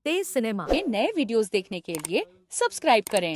तेज cinema के नए videos देखने के लिए सब्सक्राइब करें।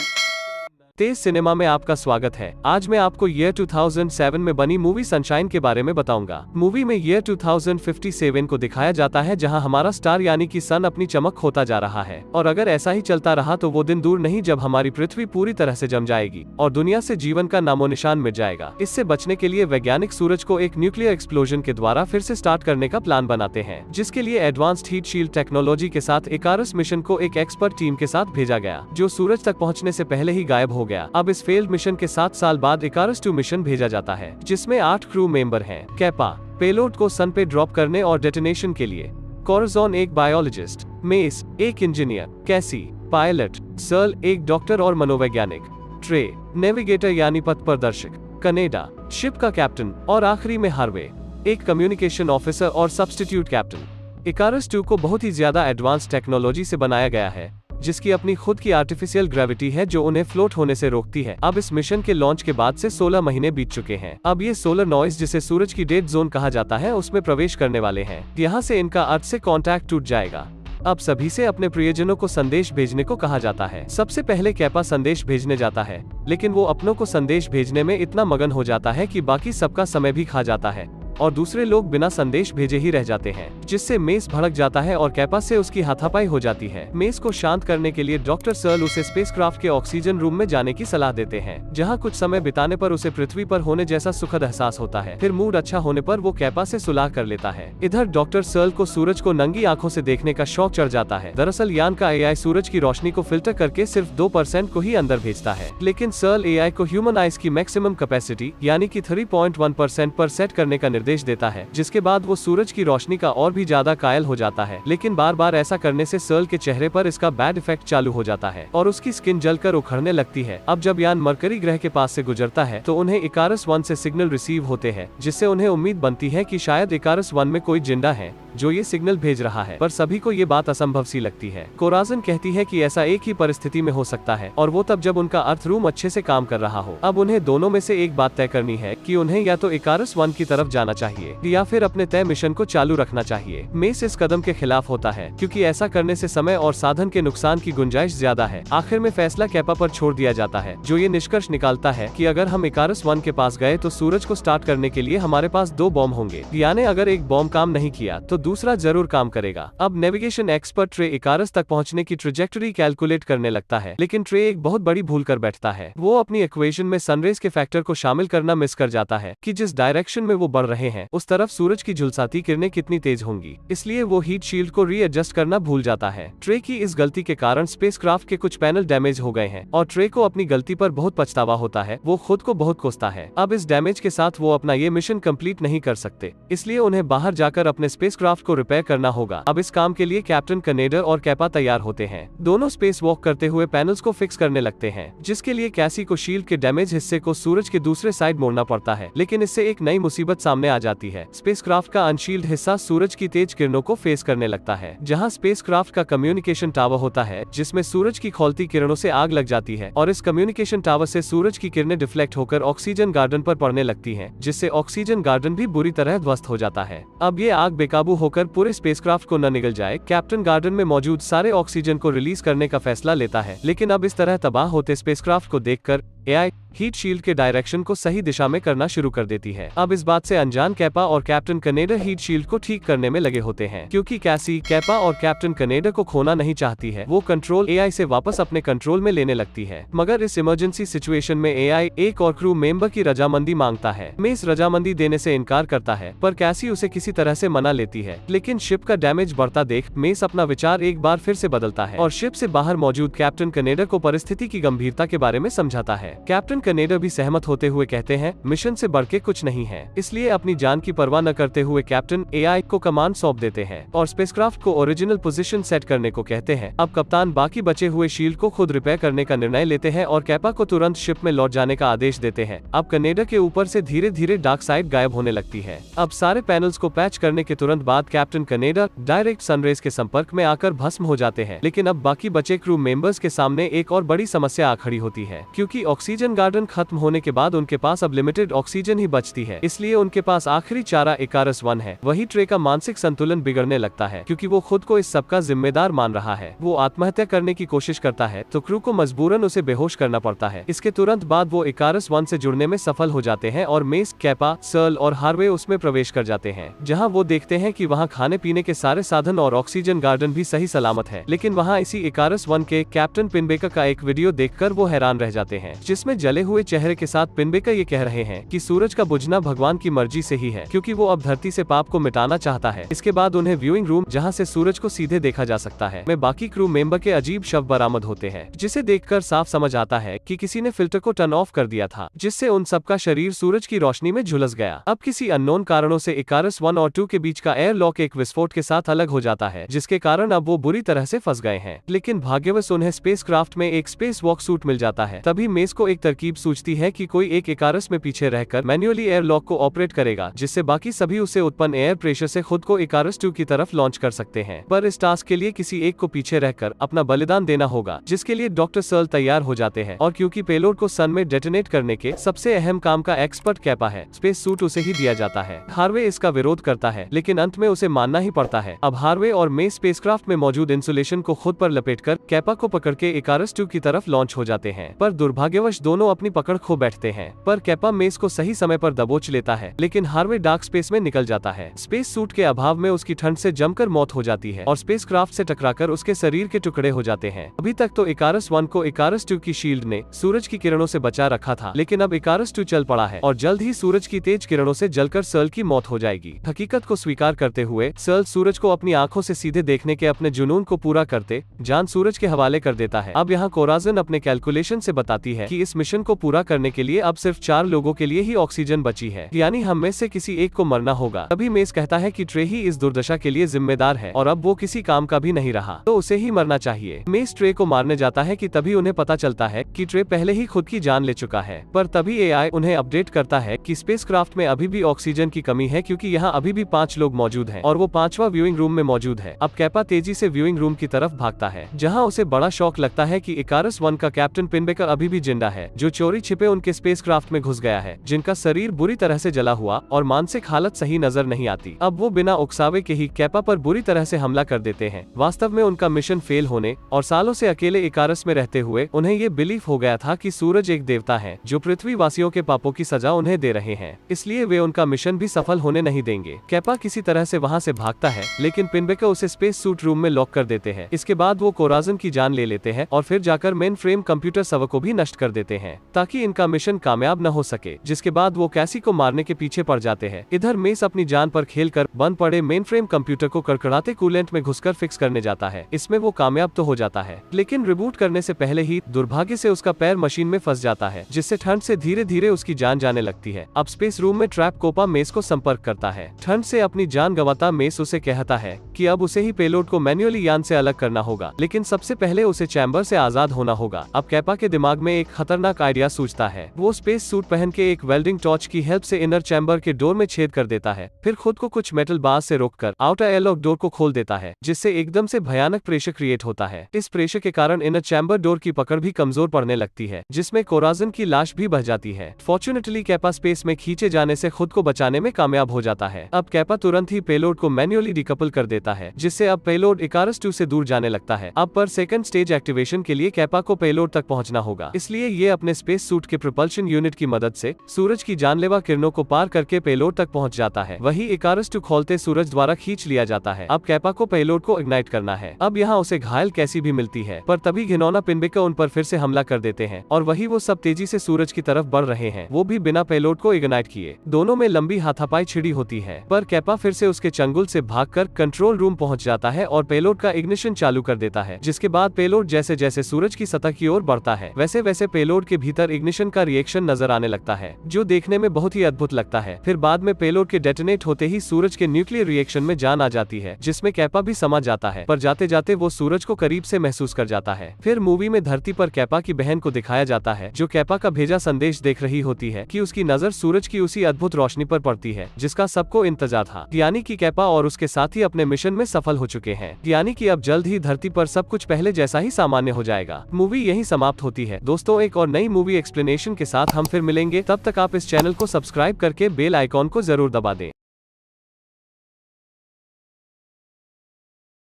तेज सिनेमा में आपका स्वागत है। आज मैं आपको ईयर 2007 में बनी मूवी सनशाइन के बारे में बताऊंगा। मूवी में ईयर 2057 को दिखाया जाता है, जहां हमारा स्टार यानी कि सन अपनी चमक खोता जा रहा है और अगर ऐसा ही चलता रहा तो वो दिन दूर नहीं जब हमारी पृथ्वी पूरी तरह से जम जाएगी और दुनिया से जीवन का नामो निशान मिट जाएगा। इससे बचने के लिए वैज्ञानिक सूरज को एक न्यूक्लियर एक्सप्लोजन के द्वारा फिर से स्टार्ट करने का प्लान बनाते हैं, जिसके लिए एडवांस्ड हीट शील्ड टेक्नोलॉजी के साथ इकारस मिशन को एक एक्सपर्ट टीम के साथ भेजा गया, जो सूरज तक पहुंचने से पहले ही गायब हो गया। अब इस फेल्ड मिशन के 7 साल बाद इकारस 2 मिशन भेजा जाता है, जिसमें 8 क्रू मेंबर हैं। कैपा पेलोड को सन पे ड्रॉप करने और डेटोनेशन के लिए, कोराजॉन एक बायोलॉजिस्ट, मेस एक इंजीनियर, कैसी पायलट, सर्ल एक डॉक्टर और मनोवैज्ञानिक, ट्रे नेविगेटर यानी पथ प्रदर्शक, कनेडा शिप का कैप्टन और आखिरी में हार्वे एक कम्युनिकेशन ऑफिसर और सब्स्टिट्यूट कैप्टन। इकारस 2 को बहुत ही ज्यादा एडवांस टेक्नोलॉजी से बनाया गया है, जिसकी अपनी खुद की आर्टिफिशियल ग्रेविटी है जो उन्हें फ्लोट होने से रोकती है। अब इस मिशन के लॉन्च के बाद से 16 महीने बीत चुके हैं। अब ये सोलर नॉइज, जिसे सूरज की डेड जोन कहा जाता है, उसमें प्रवेश करने वाले हैं। यहाँ से इनका अर्थ से कांटेक्ट टूट जाएगा। अब सभी से अपने प्रियजनों को संदेश भेजने को कहा जाता है। सबसे पहले कैपा संदेश भेजने जाता है, लेकिन वो अपनों को संदेश भेजने में इतना मगन हो जाता है कि बाकी सबका समय भी खा जाता है और दूसरे लोग बिना संदेश भेजे ही रह जाते हैं, जिससे मेस भड़क जाता है और कैपा से उसकी हाथापाई हो जाती है। मेस को शांत करने के लिए डॉक्टर सर्ल उसे स्पेसक्राफ्ट के ऑक्सीजन रूम में जाने की सलाह देते हैं, जहां कुछ समय बिताने पर उसे पृथ्वी पर होने जैसा सुखद एहसास होता है। फिर मूड अच्छा होने पर वो कैपा से सुलह कर लेता है। इधर डॉक्टर सर्ल को सूरज को नंगी आंखों से देखने का शौक चढ़ जाता है। दरअसल यान का एआई सूरज की रोशनी को फिल्टर करके सिर्फ 2% को ही अंदर भेजता है, लेकिन सर्ल एआई को ह्यूमन आइज की मैक्सिमम कैपेसिटी यानी कि 3.1% पर सेट करने का निर्देश देता है, जिसके बाद वो सूरज की रोशनी का और भी ज्यादा कायल हो जाता है। लेकिन बार बार ऐसा करने से सर्ल के चेहरे पर इसका बैड इफेक्ट चालू हो जाता है और उसकी स्किन जलकर उखड़ने लगती है। अब जब यान मरकरी ग्रह के पास से गुजरता है तो उन्हें इकारस 1 से सिग्नल रिसीव होते हैं, जिससे उन्हें उम्मीद बनती है कि शायद इकारस 1 में कोई जिंदा है जो ये सिग्नल भेज रहा है, पर सभी को ये बात असंभव सी लगती है। कोराजन कहती है कि ऐसा एक ही परिस्थिति में हो सकता है, और वो तब जब उनका अर्थ रूम अच्छे से काम कर रहा हो। अब उन्हें दोनों में से एक बात तय करनी है कि उन्हें या तो इकारस 1 की तरफ जाना चाहिए या फिर अपने तय मिशन को चालू रखना चाहिए। मेस इस कदम के खिलाफ होता है, क्योंकि ऐसा करने से समय और साधन के नुकसान की गुंजाइश ज्यादा है। आखिर में फैसला कैपा पर छोड़ दिया जाता है, जो ये निष्कर्ष निकालता है कि अगर हम इकारस 1 के पास गए तो सूरज को स्टार्ट करने के लिए हमारे पास 2 बॉम्ब होंगे, यानी अगर एक बॉम्ब काम नहीं किया तो दूसरा जरूर काम करेगा। अब नेविगेशन एक्सपर्ट ट्रे इकारस तक पहुंचने की ट्रेजेक्टरी कैलकुलेट करने लगता है, लेकिन ट्रे एक बहुत बड़ी भूल कर बैठता है। वो अपनी इक्वेशन में सनरेज के फैक्टर को शामिल करना मिस कर जाता है कि जिस डायरेक्शन में वो बढ़ रहे हैं उस तरफ सूरज की झुलसाती किरणें कितनी तेज होंगी, इसलिए वो हीट शील्ड को रीएडजस्ट करना भूल जाता है। ट्रे की इस गलती के कारण स्पेसक्राफ्ट के कुछ पैनल डैमेज हो गए हैं और ट्रे को अपनी गलती पर बहुत पछतावा होता है। वो खुद को बहुत कोसता है। अब इस डैमेज के साथ वो अपना ये मिशन कंप्लीट नहीं कर सकते, इसलिए उन्हें बाहर जाकर अपने स्पेसक्राफ्ट को रिपेयर करना होगा। अब इस काम के लिए कैप्टन कनेडर और कैपा तैयार होते हैं। दोनों स्पेस वॉक करते हुए पैनल्स को फिक्स करने लगते हैं, जिसके लिए कैसी को शील्ड के डैमेज हिस्से को सूरज के दूसरे साइड मोड़ना पड़ता है। लेकिन इससे एक नई मुसीबत सामने आ जाती है। स्पेसक्राफ्ट का अनशील्ड हिस्सा सूरज की तेज किरणों को फेस करने लगता है, जहां स्पेसक्राफ्ट का कम्युनिकेशन टावर होता है, जिसमें सूरज की खौलती किरणों से आग लग जाती है और इस कम्युनिकेशन टावर से सूरज की किरणें डिफ्लेक्ट होकर ऑक्सीजन गार्डन पर पड़ने लगती हैं, जिससे ऑक्सीजन गार्डन भी बुरी तरह ध्वस्त हो जाता है। अब ये आग बेकाबू होकर पूरे स्पेसक्राफ्ट को न निगल जाए, कैप्टन गार्डन में मौजूद सारे ऑक्सीजन को रिलीज करने का फैसला लेता है। लेकिन अब इस तरह तबाह होते स्पेसक्राफ्ट को देखकर एआई हीट शील्ड के डायरेक्शन को सही दिशा में करना शुरू कर देती है। अब इस बात से अनजान कैपा और कैप्टन कनेडर हीट शील्ड को ठीक करने में लगे होते हैं, क्योंकि कैसी कैपा और कैप्टन कनेडर को खोना नहीं चाहती है। वो कंट्रोल एआई से वापस अपने कंट्रोल में लेने लगती है, मगर इस इमरजेंसी सिचुएशन में एआई एक और क्रू मेंबर की रजामंदी मांगता है। मेस रजामंदी देने से इनकार करता है, पर कैसी उसे किसी तरह से मना लेती है। लेकिन शिप का डैमेज बढ़ता देख मेस अपना विचार एक बार फिर से बदलता है और शिप से बाहर मौजूद कैप्टन कनेडर को परिस्थिति की गंभीरता के बारे में समझाता है। कैप्टन कनेडर भी सहमत होते हुए कहते हैं मिशन से बढ़ के कुछ नहीं है, इसलिए अपनी जान की परवाह न करते हुए कैप्टन एआई को कमांड सौंप देते हैं और स्पेसक्राफ्ट को ओरिजिनल पोजीशन सेट करने को कहते हैं। अब कप्तान बाकी बचे हुए शील्ड को खुद रिपेयर करने का निर्णय लेते हैं और कैपा को तुरंत शिप में लौट जाने का आदेश देते हैं। अब कनेडर के ऊपर से धीरे धीरे डार्क साइड गायब होने लगती है। अब सारे पैनल्स को पैच करने के तुरंत बाद कैप्टन कनेडर डायरेक्ट सनरेज के संपर्क में आकर भस्म हो जाते हैं। लेकिन अब बाकी बचे क्रू मेंबर्स के सामने एक और बड़ी समस्या आ खड़ी होती है, क्योंकि ऑक्सीजन गार्डन खत्म होने के बाद उनके पास अब लिमिटेड ऑक्सीजन ही बचती है, इसलिए उनके पास आखिरी चारा इकारस 1 है। वही ट्रे का मानसिक संतुलन बिगड़ने लगता है क्योंकि वो खुद को इस सब का जिम्मेदार मान रहा है। वो आत्महत्या करने की कोशिश करता है तो क्रू को मजबूरन उसे बेहोश करना पड़ता है। इसके तुरंत बाद वो इकारस 1 से जुड़ने में सफल हो जाते हैं और मेस, कैपा, सर्ल और हार्वे उसमें प्रवेश कर जाते हैं, जहाँ वो देखते हैं कि वहाँ खाने पीने के सारे साधन और ऑक्सीजन गार्डन भी सही सलामत है। लेकिन वहाँ इसी इकारस 1 के कैप्टन पिनबेकर का एक वीडियो देखकर वो हैरान रह जाते हैं, जिसमें जले हुए चेहरे के साथ पिनबेकर ये कह रहे हैं कि सूरज का बुझना भगवान की मर्जी से ही है, क्योंकि वो अब धरती से पाप को मिटाना चाहता है। इसके बाद उन्हें व्यूइंग रूम, जहाँ से सूरज को सीधे देखा जा सकता है, में बाकी क्रू मेंबर के अजीब शव बरामद होते हैं, जिसे देखकर साफ समझ आता है कि किसी ने फिल्टर को टर्न ऑफ कर दिया था, जिससे उन सबका शरीर सूरज की रोशनी में झुलस गया। अब किसी अननोन कारणों से इकारस 1 और 2 के बीच का एयर लॉक एक विस्फोट के साथ अलग हो जाता है, जिसके कारण अब वो बुरी तरह से फंस गए हैं। लेकिन भाग्यवश उन्हें स्पेसक्राफ्ट में एक स्पेस वॉक सूट मिल जाता है। तभी मेस को एक तरकीब सूझती है कि कोई एक इकारस में पीछे रहकर मैन्युअली एयर लॉक को ऑपरेट करेगा, जिससे बाकी सभी उसे उत्पन्न एयर प्रेशर से खुद को इकारस 2 की तरफ लॉन्च कर सकते हैं। पर इस टास्क के लिए किसी एक को पीछे रहकर अपना बलिदान देना होगा, जिसके लिए डॉक्टर सर्ल तैयार हो जाते हैं। और क्योंकि पेलोड को सन में डेटोनेट करने के सबसे अहम काम का एक्सपर्ट कैपा है, स्पेस सूट उसे ही दिया जाता है। हार्वे इसका विरोध करता है, लेकिन अंत में उसे मानना ही पड़ता है। अब हार्वे और मेस स्पेसक्राफ्ट में मौजूद इंसुलेशन को खुद पर लपेटकर कैपा को पकड़ के इकारस 2 की तरफ लॉन्च हो जाते हैं। पर दुर्भाग्यवश दोनों अपनी पकड़ खो बैठते हैं। पर कैपा मेस को सही समय पर दबोच लेता है, लेकिन हार्वे डार्क स्पेस में निकल जाता है। स्पेस सूट के अभाव में उसकी ठंड से जमकर मौत हो जाती है और स्पेसक्राफ्ट से टकराकर उसके शरीर के टुकड़े हो जाते हैं। अभी तक तो इकारस 1 को इकारस 2 की शील्ड ने सूरज की किरणों से बचा रखा था, लेकिन अब इकारस 2 चल पड़ा है और जल्द ही सूरज की तेज किरणों से जलकर सर्ल की मौत हो जाएगी। हकीकत को स्वीकार करते हुए सर्ल सूरज को अपनी आंखों से सीधे देखने के अपने जुनून को पूरा करते जान सूरज के हवाले कर देता है। अब यहाँ कोराजन अपने कैलकुलेशन से बताती है कि इस मिशन को पूरा करने के लिए अब सिर्फ 4 लोगों के लिए ही ऑक्सीजन बची है, यानी हम में से किसी एक को मरना होगा। तभी मेस कहता है कि ट्रे ही इस दुर्दशा के लिए जिम्मेदार है और अब वो किसी काम का भी नहीं रहा, तो उसे ही मरना चाहिए। मेस ट्रे को मारने जाता है कि तभी उन्हें पता चलता है कि ट्रे पहले ही खुद की जान ले चुका है। पर तभी एआई उन्हें अपडेट करता है कि स्पेसक्राफ्ट में अभी भी ऑक्सीजन की कमी है, क्योंकि यहाँ अभी भी 5 लोग मौजूद हैं और वो 5वां व्यूइंग रूम में मौजूद है। अब कैपा तेजी से व्यूइंग रूम की तरफ भागता है, जहाँ उसे बड़ा शौक लगता है कि इकारस 1 का कैप्टन पिनबेकर अभी भी जिंदा है, जो चोरी छिपे उनके स्पेसक्राफ्ट में घुस गया है, जिनका शरीर बुरी तरह से जला हुआ और मानसिक हालत सही नजर नहीं आती। अब वो बिना उकसावे के ही कैपा पर बुरी तरह से हमला कर देते हैं। वास्तव में उनका मिशन फेल होने और सालों से अकेले इकारस में रहते हुए उन्हें ये बिलीफ हो गया था कि सूरज एक देवता है जो पृथ्वी वासियों के पापों की सजा उन्हें दे रहे हैं, इसलिए वे उनका मिशन भी सफल होने नहीं देंगे। कैपा किसी तरह से वहाँ से भागता है, लेकिन पिनबेकर उसे स्पेस सूट रूम में लॉक कर देते हैं। इसके बाद वो कोराजन की जान ले लेते हैं और फिर जाकर मेन फ्रेम कंप्यूटर सर्वर को भी नष्ट कर देते हैं, ताकि इनका मिशन कामयाब न हो सके। जिसके बाद वो कैसी को मारने के पीछे पड़ जाते हैं। इधर मेस अपनी जान पर खेलकर बंद पड़े मेन फ्रेम कंप्यूटर को कड़कड़ाते कूलेंट में घुसकर फिक्स करने जाता है। इसमें वो कामयाब तो हो जाता है, लेकिन रिबूट करने से पहले ही दुर्भाग्य से उसका पैर मशीन में फंस जाता है, जिससे ठंड से धीरे धीरे उसकी जान जाने लगती है। अब स्पेस रूम में ट्रैप कोपा मेस को संपर्क करता है। ठंड से अपनी जान गंवाता मेस उसे कहता है कि अब उसे ही पेलोड को मैन्युअली यान से अलग करना होगा, लेकिन सबसे पहले उसे चैम्बर से आजाद होना होगा। अब कैपा के दिमाग में एक खतरनाक आइडिया सूझता है। वो स्पेस सूट पहन के एक वेल्डिंग टॉर्च की हेल्प से इनर चैम्बर के डोर में छेद कर देता है, फिर खुद को कुछ मेटल बार से रोककर आउटर एयरलॉक डोर को खोल देता है, जिससे एकदम से भयानक प्रेशर क्रिएट होता है। इस प्रेशर के कारण इनर चैम्बर डोर की पकड़ भी कमजोर पड़ने लगती है, जिसमें कोराजन की लाश भी बह जाती है। फॉर्चुनेटली कैपा स्पेस में खींचे जाने से खुद को बचाने में कामयाब हो जाता है। अब कैपा तुरंत ही पेलोड को मैन्युअली डिकपल कर देता है, जिससे अब पेलोड इकारस 2 से दूर जाने लगता है। अब पर सेकंड स्टेज एक्टिवेशन के लिए कैपा को पेलोड तक पहुंचना होगा, इसलिए ये अपने स्पेस सूट के प्रोपल्शन यूनिट की मदद से सूरज की जानलेवा किरणों को पार करके पेलोड तक पहुंच जाता है। वही इकारस 2 खोलते सूरज द्वारा खींच लिया जाता है। अब कैपा को पेलोड को इग्नाइट करना है। अब यहाँ उसे घायल कैसी भी मिलती है, पर तभी घिनौना पिनबेकर उन पर फिर से हमला कर देते हैं और वही वो सब तेजी से सूरज की तरफ बढ़ रहे हैं, वो भी बिना पेलोड को इग्नाइट किए। दोनों में लंबी हाथापाई छिड़ी होती है, पर कैपा फिर से उसके चंगुल से भागकर कंट्रोल रूम पहुंच जाता है और पेलोड का इग्निशन चालू कर देता है। जिसके बाद पेलोड जैसे जैसे सूरज की सतह की ओर बढ़ता है, वैसे वैसे पेलोड के भीतर इग्निशन का रिएक्शन नजर आने लगता है, जो देखने में बहुत ही अद्भुत लगता है। फिर बाद में पेलोड के डेटोनेट होते ही सूरज के न्यूक्लियर रिएक्शन में जान आ जाती है, जिसमें कैपा भी समा जाता है, पर जाते जाते वो सूरज को करीब से महसूस कर जाता है। फिर मूवी में धरती पर कैपा की बहन को दिखाया जाता है, जो कैपा का भेजा संदेश देख रही होती है कि उसकी नजर सूरज की उसी अद्भुत रोशनी पर पड़ती है जिसका सबको इंतजार था, यानी कि कैपा और उसके साथी अपने मिशन में सफल हो चुके हैं, यानी कि अब जल्द ही धरती पर सब कुछ पहले जैसा ही सामान्य हो जाएगा। मूवी यही समाप्त होती है। दोस्तों, एक एक और नई मूवी एक्सप्लेनेशन के साथ हम फिर मिलेंगे। तब तक आप इस चैनल को सब्सक्राइब करके बेल आइकॉन को जरूर दबा दें।